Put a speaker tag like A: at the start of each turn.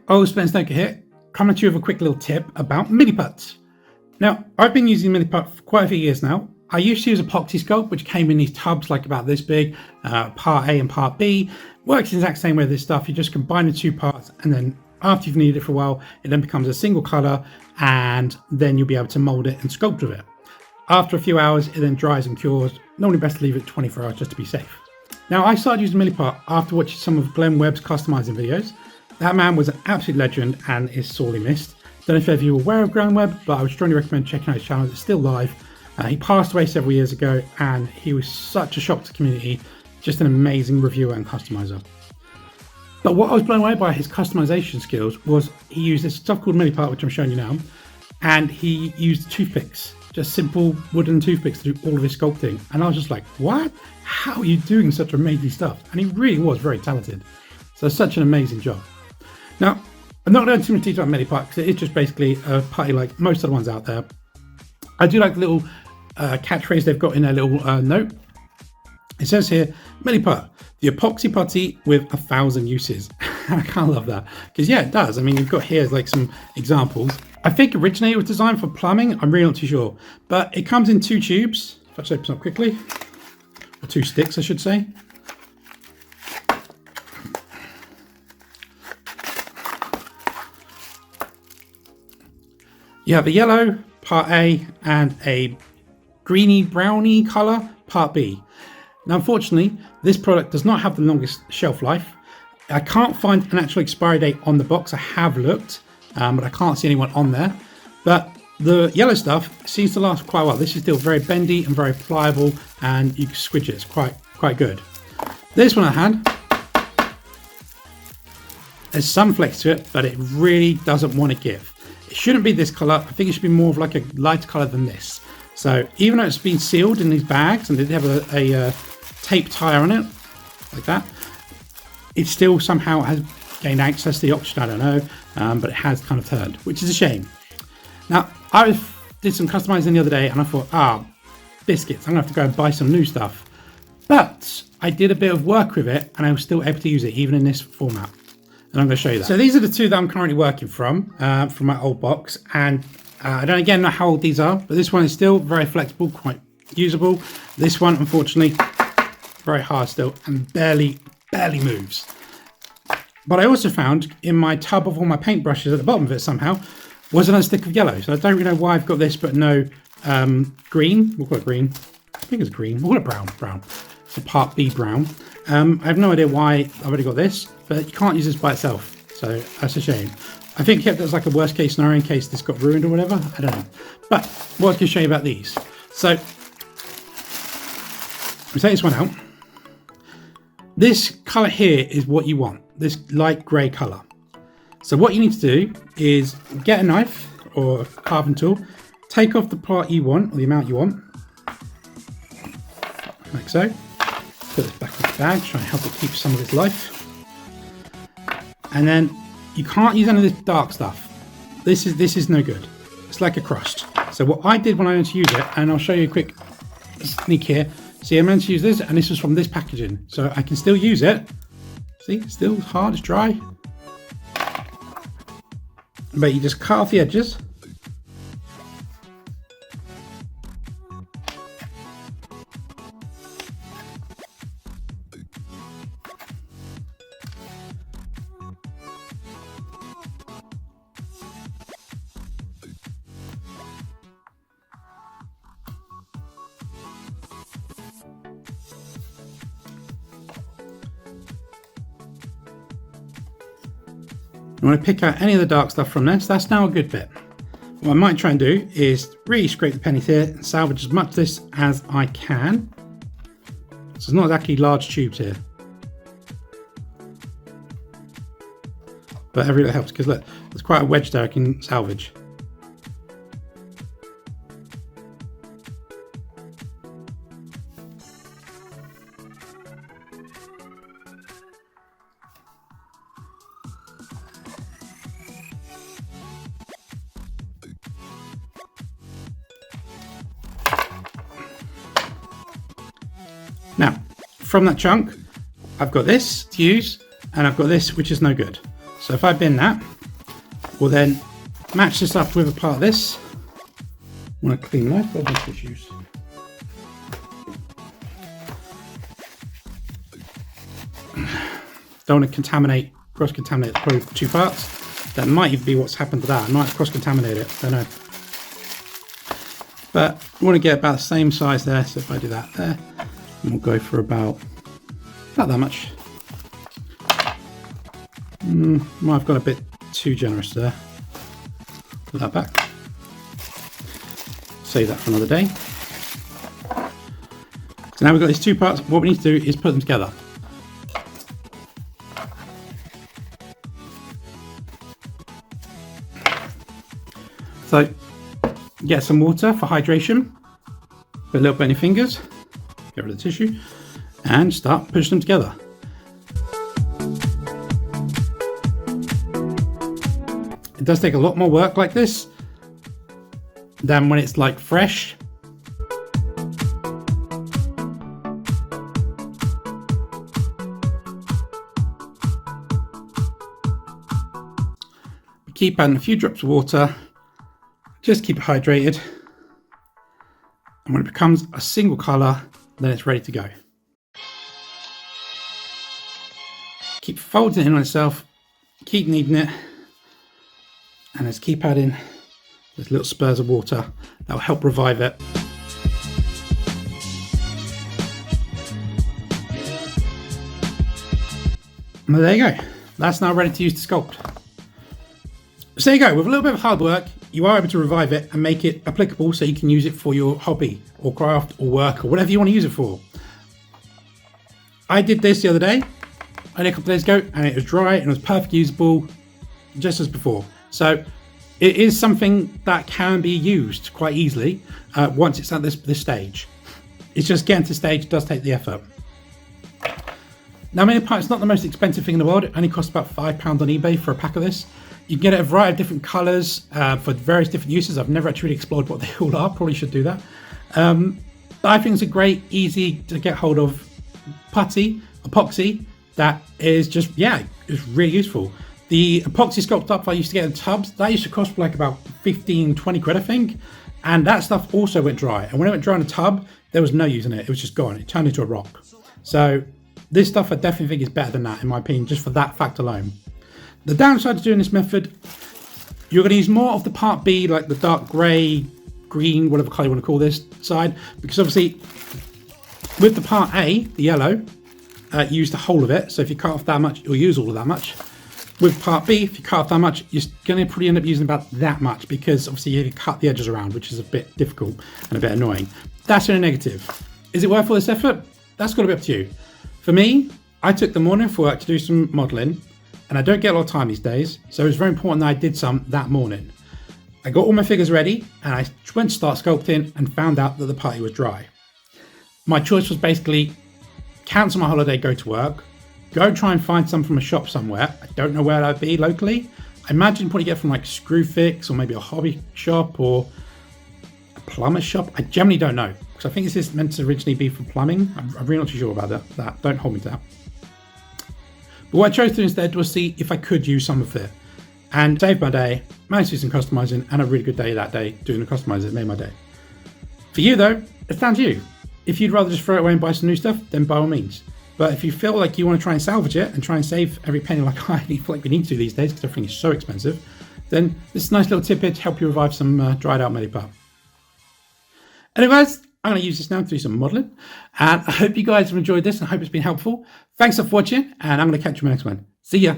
A: Oh, Spencer Stoker here, coming to you with a quick little tip about Milliputs. Now, I've been using Milliput for quite a few years now. I used to use epoxy sculpt, which came in these tubs like about this big, part A and part B. Works the exact same way as this stuff. You just combine the two parts, and then after you've kneaded it for a while, it then becomes a single color, and then you'll be able to mold it and sculpt with it. After a few hours, it then dries and cures. Normally best to leave it 24 hours just to be safe. Now, I started using Milliput after watching some of Glenn Webb's customizing videos. That man was an absolute legend and is sorely missed. Don't know if you were aware of Glenn Webb, but I would strongly recommend checking out his channel. It's still live. He passed away several years ago, and he was such a shock to the community. Just an amazing reviewer and customizer. But what I was blown away by his customization skills was he used this stuff called Milliput, which I'm showing you now, and he used toothpicks, just simple wooden toothpicks to do all of his sculpting. And I was just like, what? How are you doing such amazing stuff? And he really was very talented. So such an amazing job. Now, I'm not going to go into too much detail on Milliput because it is just basically a putty like most of the ones out there. I do like the little catchphrase they've got in their little note. It says here, Milliput, the epoxy putty with 1,000 uses. I kind of love that because yeah, it does. I mean, you've got here like some examples. I think originally it was designed for plumbing. I'm really not too sure, but it comes in 2 tubes. If I just open up quickly, or 2 sticks, I should say. You have a yellow, part A, and a greeny browny colour, part B. Now, unfortunately, this product does not have the longest shelf life. I can't find an actual expiry date on the box. I have looked, but I can't see anyone on there. But the yellow stuff seems to last quite well. This is still very bendy and very pliable, and you can squidge it. It's quite good. This one I had, there's some flex to it, but it really doesn't want to give. It shouldn't be this colour. I think it should be more of like a lighter colour than this. So even though it's been sealed in these bags and they have a tape tie on it, like that, it still somehow has gained access to the oxygen. I don't know, but it has kind of turned, which is a shame. Now, I did some customizing the other day and I thought, biscuits, I'm going to have to go and buy some new stuff. But I did a bit of work with it and I was still able to use it even in this format. And I'm going to show you that. So these are the 2 that I'm currently working from my old box. And I don't again know how old these are, but this one is still very flexible, quite usable. This one, unfortunately, very hard still and barely moves. But I also found in my tub of all my paintbrushes at the bottom of it somehow was another stick of yellow. So I don't really know why I've got this, but no green. We'll call it green. I think it's green. We'll call it brown. It's a part B brown. I have no idea why I've already got this, but you can't use this by itself. So that's a shame. I think kept it as like a worst case scenario in case this got ruined or whatever. I don't know. But what I was going to show you about these. So we take this one out. This colour here is what you want. This light grey colour. So what you need to do is get a knife or a carving tool. Take off the part you want, or the amount you want. Like so. Put this back in the bag, try and help it keep some of its life. And then you can't use any of this dark stuff. This is no good. It's like a crust. So what I did when I went to use it, and I'll show you a quick sneak here. See, I meant to use this, and this was from this packaging. So I can still use it. See, it's still hard, it's dry. But you just cut off the edges. I want to pick out any of the dark stuff from this. That's now a good bit. What I might try and do is really scrape the pennies here and salvage as much of this as I can. So it's not exactly large tubes here. But every little helps because look, there's quite a wedge there I can salvage. Now, from that chunk, I've got this to use, and I've got this, which is no good. So if I bin that, We'll then match this up with a part of this. I want a clean knife, but I'll tissues. Don't want to cross-contaminate the two parts. That might even be what's happened to that. I might cross-contaminate it, don't know. But we want to get about the same size there, so if I do that there, we'll go for about that much. Might have got a bit too generous there. Put that back. Save that for another day. So now we've got these two parts. What we need to do is put them together. So get some water for hydration, put a little bit on your fingers, get rid of the tissue, and start pushing them together. It does take a lot more work like this than when it's like fresh. Keep adding a few drops of water. Just keep it hydrated, and when it becomes a single colour, then it's ready to go. Keep folding it in on itself, keep kneading it, and let's keep adding those little spurs of water that will help revive it. And there you go, that's now ready to use to sculpt. So there you go, with a little bit of hard work, you are able to revive it and make it applicable so you can use it for your hobby or craft or work or whatever you want to use it for. I did this the other day, only a couple of days ago, and it was dry and it was perfectly usable just as before. So it is something that can be used quite easily once it's at this stage. It's just getting to the stage does take the effort. Now, Milliput is not the most expensive thing in the world. It only costs about £5 on eBay for a pack of this. You can get it a variety of different colours for various different uses. I've never actually really explored what they all are. Probably should do that. But I think it's a great, easy to get hold of putty, epoxy that is just, it's really useful. The epoxy sculpt stuff I used to get in tubs, that used to cost like about 15, 20 quid, I think. And that stuff also went dry. And when it went dry in a tub, there was no use in it. It was just gone. It turned into a rock. So this stuff I definitely think is better than that, in my opinion, just for that fact alone. The downside to doing this method, you're going to use more of the part B, like the dark grey, green, whatever colour you want to call this side, because obviously with the part A, the yellow, you use the whole of it. So if you cut off that much, you'll use all of that much. With part B, if you cut off that much, you're going to probably end up using about that much, because obviously you cut the edges around, which is a bit difficult and a bit annoying. That's in a negative. Is it worth all this effort? That's got to be up to you. For me, I took the morning for work to do some modelling, and I don't get a lot of time these days, so it was very important that I did some that morning. I got all my figures ready, and I went to start sculpting and found out that the putty was dry. My choice was basically cancel my holiday, go to work, go try and find some from a shop somewhere. I don't know where that'd be locally. I imagine probably get from like Screwfix or maybe a hobby shop or a plumber shop. I generally don't know, because I think this is meant to originally be for plumbing. I'm really not too sure about that. Don't hold me to that. But what I chose to do instead was see if I could use some of it and save my day, managed to do some customizing, and a really good day that day doing the customizing. It made my day. For you though, it's down to you. If you'd rather just throw it away and buy some new stuff, then by all means. But if you feel like you want to try and salvage it and try and save every penny like I feel like we need to these days because everything is so expensive, then this is a nice little tip here to help you revive some dried out Milliput. Anyways, I'm going to use this now to do some modelling, and I hope you guys have enjoyed this and I hope it's been helpful. Thanks for watching, and I'm going to catch you in the next one. See ya.